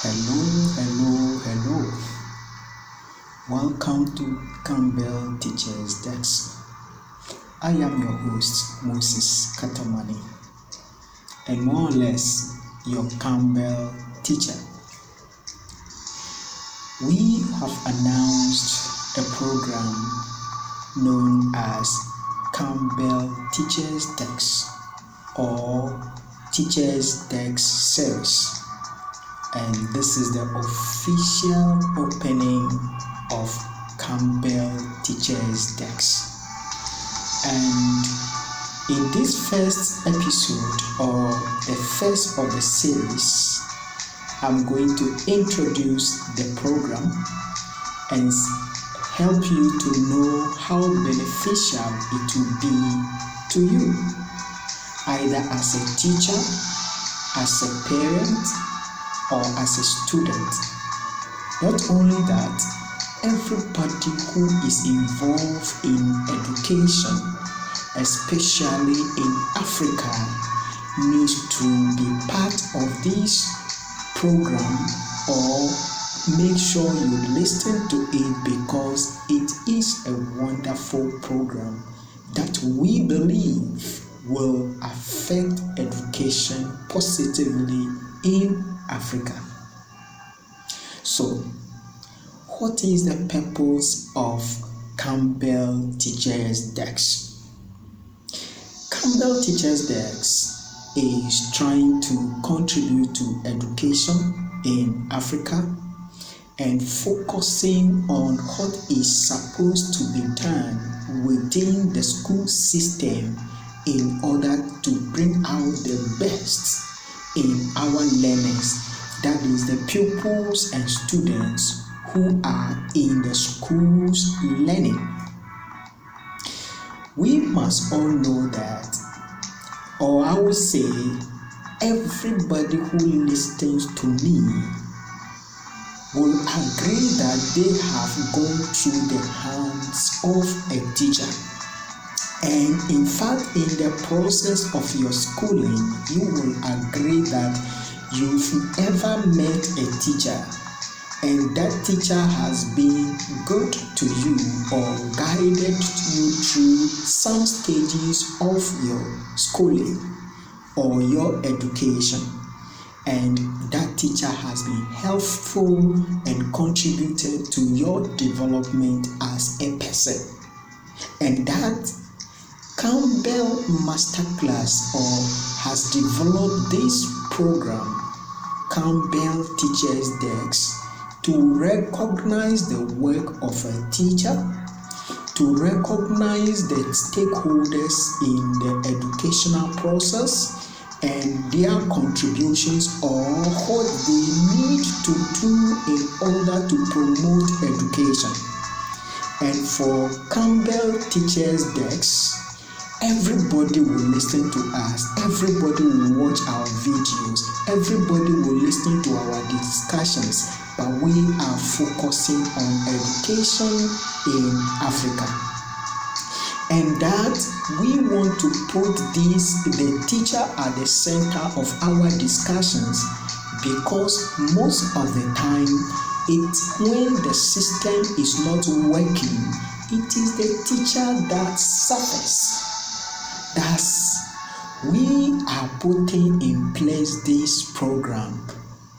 Hello. Welcome to Kambel Teachers Desk. I am your host, Moses Katamani, and more or less your Kambel teacher. We have announced a program known as Kambel Teachers Desk or Teachers Desk Series. And this is the official opening of Kambel Teachers Desk. And in this first episode or the first of the series, I'm going to introduce the program and help you to know how beneficial it will be to you, either as a teacher, as a parent, or as a student. Not only that, everybody who is involved in education, especially in Africa, needs to be part of this program or make sure you listen to it because it is a wonderful program that we believe will affect education positively in Africa. So, what is the purpose of Kambel Teachers Desk? Kambel Teachers Desk is trying to contribute to education in Africa and focusing on what is supposed to be done within the school system in order to bring out the best in our learners, that is the pupils and students who are in the schools learning. We must all know that, or I would say everybody who listens to me will agree that they have gone through the hands of a teacher. And in fact, in the process of your schooling, you will agree that you've ever met a teacher and that teacher has been good to you or guided you through some stages of your schooling or your education. And that teacher has been helpful and contributed to your development as a person. And that Kambel Masterclass has developed this program, Kambel Teachers Desk, to recognize the work of a teacher, to recognize the stakeholders in the educational process and their contributions or what they need to do in order to promote education. And for Kambel Teachers Desk, everybody will listen to us, everybody will watch our videos, everybody will listen to our discussions, but we are focusing on education in Africa. And that we want to put the teacher at the center of our discussions because most of the time, it's when the system is not working, it is the teacher that suffers. Thus, we are putting in place this program,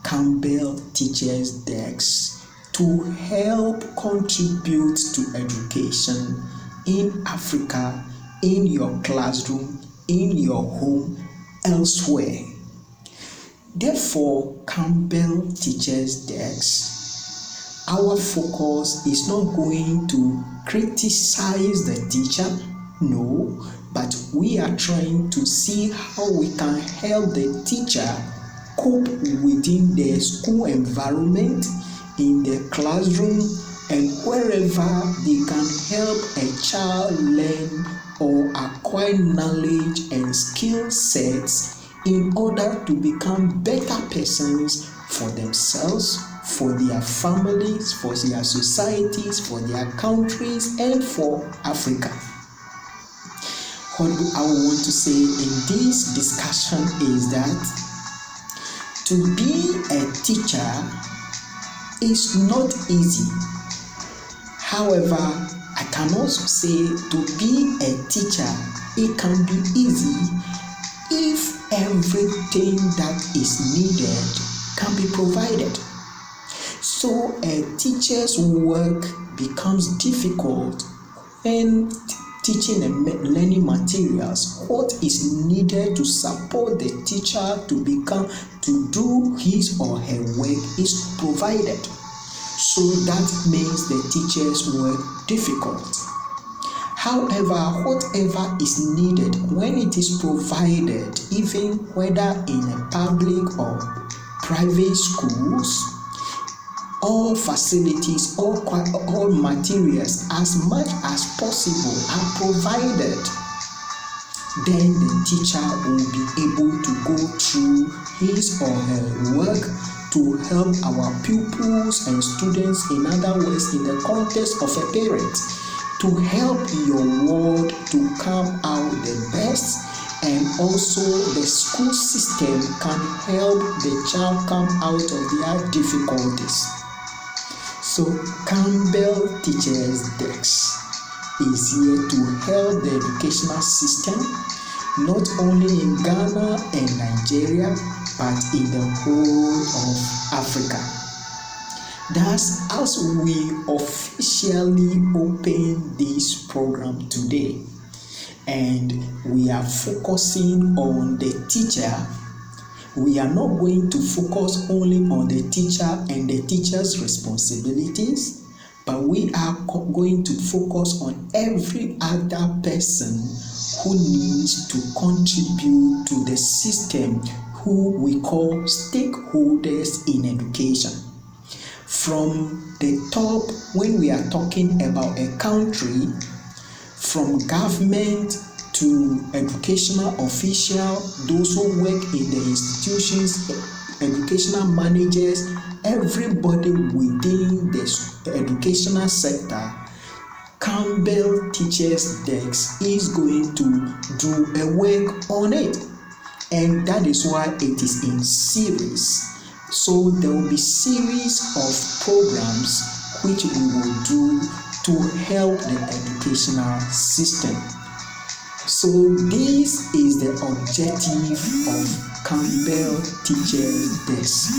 Kambel Teachers Desk, to help contribute to education in Africa, in your classroom, in your home, elsewhere. Therefore, Kambel Teachers Desk, our focus is not going to criticize the teacher, no, but we are trying to see how we can help the teacher cope within the school environment, in the classroom, and wherever they can help a child learn or acquire knowledge and skill sets in order to become better persons for themselves, for their families, for their societies, for their countries, and for Africa. What I want to say in this discussion is that to be a teacher is not easy. However, I can also say to be a teacher, it can be easy if everything that is needed can be provided. So a teacher's work becomes difficult when teaching and learning materials. What is needed to support the teacher to do his or her work is provided. So that makes the teacher's work difficult. However, whatever is needed, when it is provided, even whether in a public or private schools, all facilities, all materials, as much as possible are provided, then the teacher will be able to go through his or her work to help our pupils and students, in other words, in the context of a parent, to help your ward to come out the best. And also the school system can help the child come out of their difficulties. So Kambel Teachers Desk is here to help the educational system, not only in Ghana and Nigeria, but in the whole of Africa. Thus, as we officially open this program today, and we are focusing on the teacher, we are not going to focus only on the teacher and the teacher's responsibilities, but we are going to focus on every other person who needs to contribute to the system, who we call stakeholders in education. From the top, when we are talking about a country, from government to educational official, those who work in the institutions, educational managers, everybody within the educational sector, Kambel Teachers Desk is going to do a work on it. And that is why it is in series. So there will be series of programs which we will do to help the educational system. So this is the objective of Kambel Teachers Desk.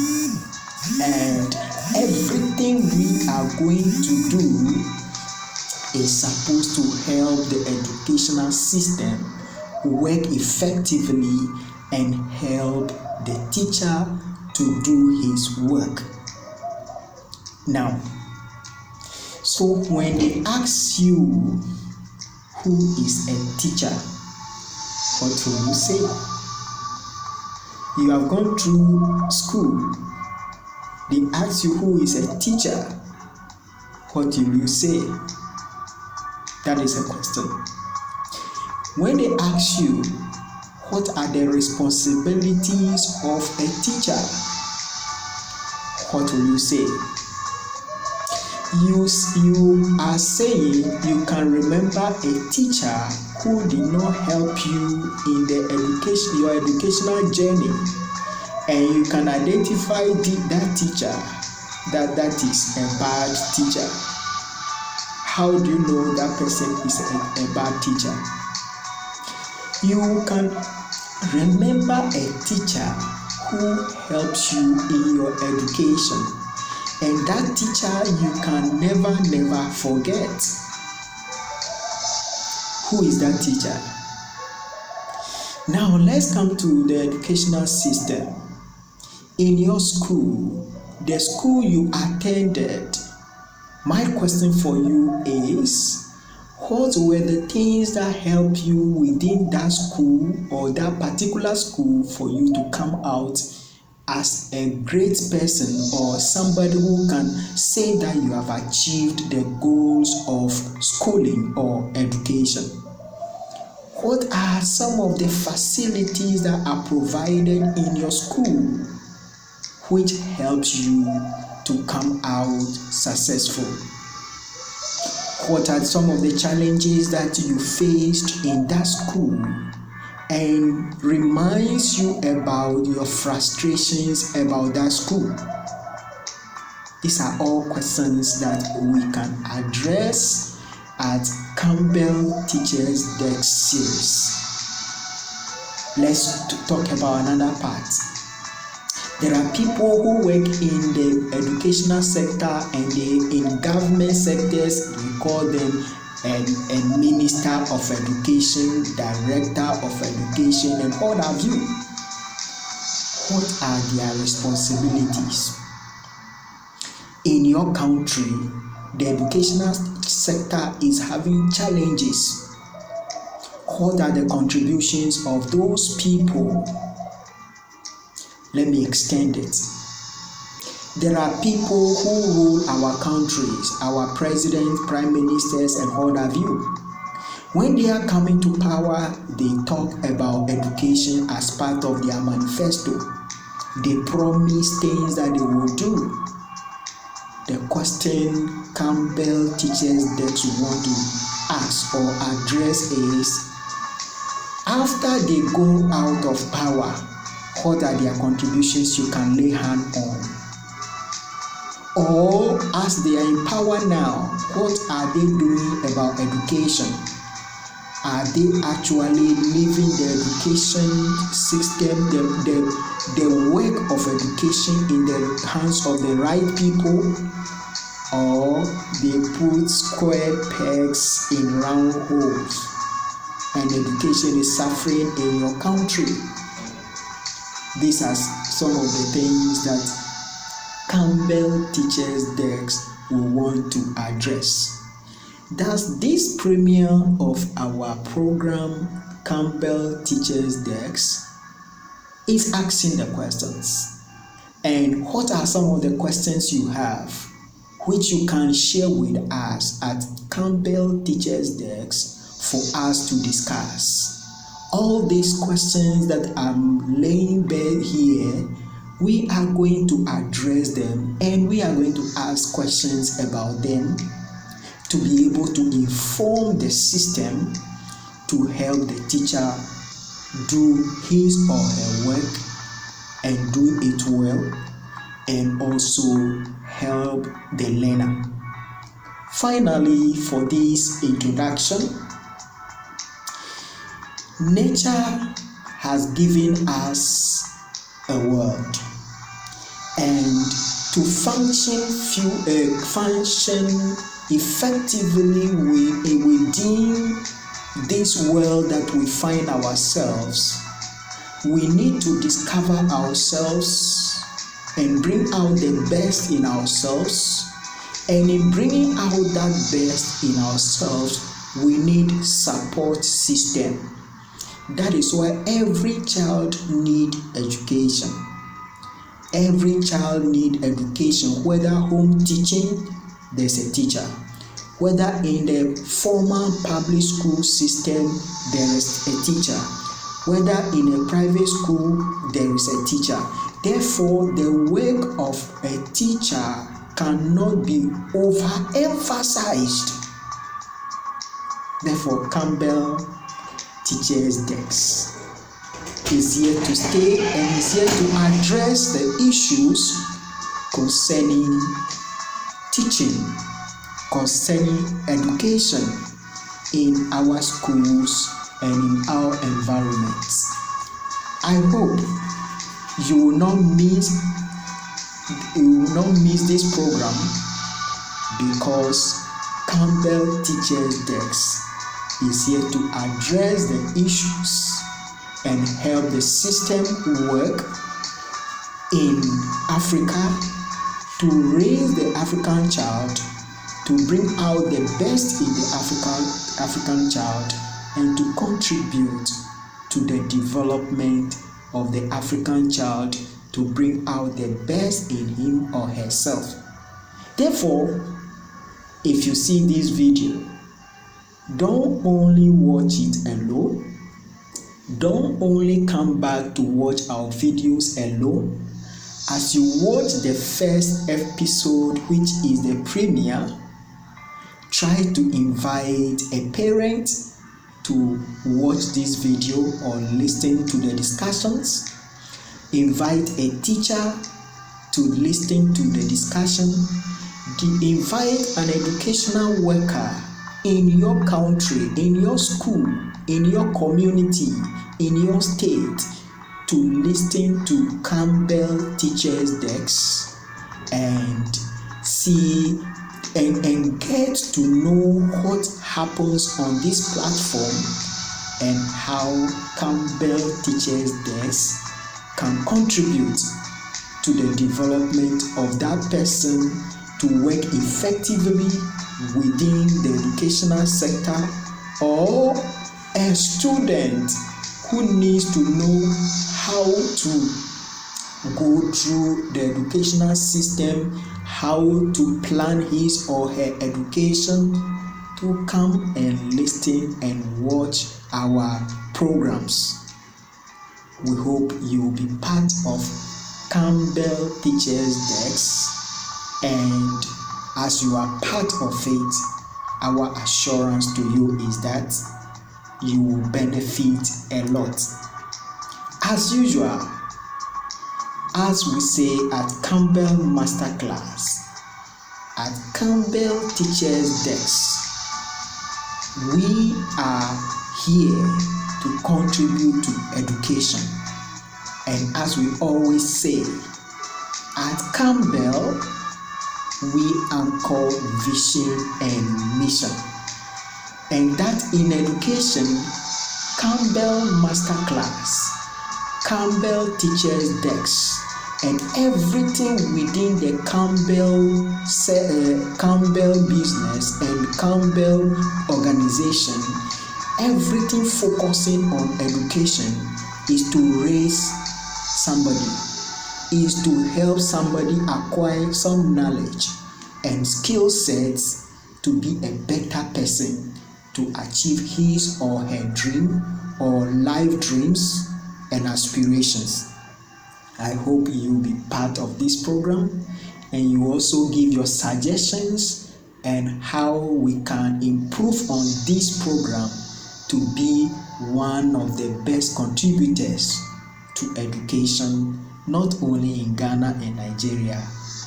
And everything we are going to do is supposed to help the educational system work effectively and help the teacher to do his work. Now, so when they ask you who is a teacher, what will you say? You have gone through school. They ask you who is a teacher. What will you say? That is a question. When they ask you what are the responsibilities of a teacher, what will you say? You are saying you can remember a teacher who did not help you in your educational journey, and you can identify that teacher that is a bad teacher. How do you know that person is a bad teacher? You can remember a teacher who helps you in your education, and that teacher you can never forget. Who is that teacher? Now let's come to the educational system. In your school, the school you attended, my question for you is, what were the things that helped you within that school or that particular school for you to come out as a great person or somebody who can say that you have achieved the goals of schooling or education? What are some of the facilities that are provided in your school which helps you to come out successful? What are some of the challenges that you faced in that school and reminds you about your frustrations about that school? These are all questions that we can address at Kambel Teachers Desk series. Let's talk about another part. There are people who work in the educational sector and in government sectors. We call them a minister of education, director of education, and what have you. What are their responsibilities? In your country, the educational sector is having challenges. What are the contributions of those people? Let me extend it. There are people who rule our countries, our presidents, prime ministers, and what have you. When they are coming to power, they talk about education as part of their manifesto. They promise things that they will do. The question Kambel Teachers Desk want to ask or address is, after they go out of power, what are their contributions you can lay hand on? Or as they are in power now, what are they doing about education? Are they actually living the education system, the work of education in the hands of the right people? Or they put square pegs in round holes and education is suffering in your country? These are some of the things that Kambel Teachers Desk will want to address. Thus, this premiere of our program, Kambel Teachers Desk, is asking the questions. And what are some of the questions you have, which you can share with us at Kambel Teachers Desk for us to discuss? All these questions that I'm laying bare here, we are going to address them and we are going to ask questions about them to be able to inform the system to help the teacher do his or her work and do it well, and also help the learner. Finally, for this introduction, nature has given us a world, and to function effectively within this world that we find ourselves, we need to discover ourselves and bring out the best in ourselves. And in bringing out that best in ourselves, we need support system. That is why every child needs education. Every child needs education, whether home teaching, there's a teacher. Whether in the formal public school system, there is a teacher. Whether in a private school, there is a teacher. Therefore, the work of a teacher cannot be overemphasized. Therefore, Kambel Teachers Desk is here to stay and is here to address the issues concerning teaching, concerning education in our schools and in our environments. I hope you will not miss this program, because Kambel Teachers Desk is here to address the issues and help the system work in Africa to raise the African child, to bring out the best in the African child, and to contribute to the development of the African child, to bring out the best in him or herself. Therefore, if you see this video, don't only watch it alone. Don't only come back to watch our videos alone. As you watch the first episode, which is the premiere, try to invite a parent to watch this video or listen to the discussions. Invite a teacher to listen to the discussion. Invite an educational worker in your country, in your school, in your community, in your state to listen to Kambel Teachers Desk and see and get to know what happens on this platform and how Kambel Teachers Desk can contribute to the development of that person to work effectively within the educational sector, or a student who needs to know how to go through the educational system, how to plan his or her education, to come and listen and watch our programs. We hope you will be part of Kambel Teachers Desk, and as you are part of it, our assurance to you is that you will benefit a lot. As usual, as we say at Kambel Masterclass, at Kambel Teachers Desk, we are here to contribute to education. And as we always say, at Kambel, we anchor vision and mission. And that in education, Kambel Masterclass, Kambel Teachers Desk, and everything within the Kambel business and Kambel organization, everything focusing on education is to raise somebody, is to help somebody acquire some knowledge and skill sets to be a better person, to achieve his or her dream or life dreams and aspirations. I hope you'll be part of this program and you also give your suggestions and how we can improve on this program to be one of the best contributors to education, not only in Ghana and Nigeria,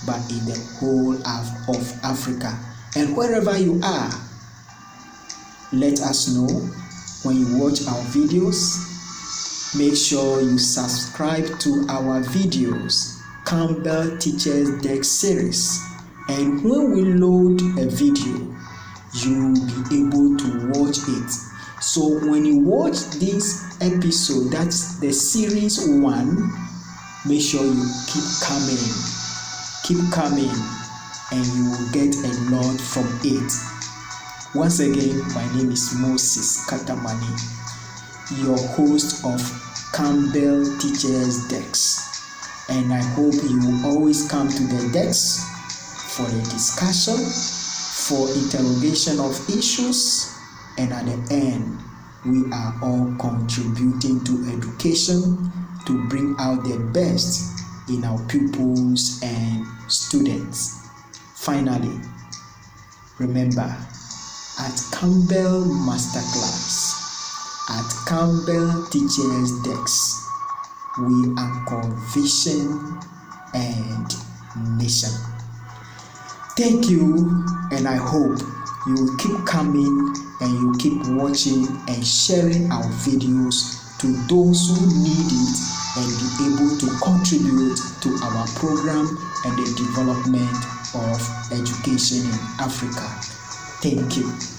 but in the whole of Africa. And wherever you are, let us know when you watch our videos. Make sure you subscribe to our videos, Kambel Teachers Desk series. And when we load a video, you will be able to watch it. So when you watch this episode, that's the series 1, make sure you keep coming, and you will get a lot from it. Once again, my name is Moses Katamani, your host of Kambel Teachers Desk, and I hope you will always come to the desk for the discussion, for interrogation of issues, and at the end, we are all contributing to education to bring out the best in our pupils and students. Finally, remember, at Kambel Masterclass, at Kambel Teachers Desk, we anchor vision and mission. Thank you, and I hope you will keep coming and you keep watching and sharing our videos to those who need it and be able to contribute to our program and the development of education in Africa. Thank you.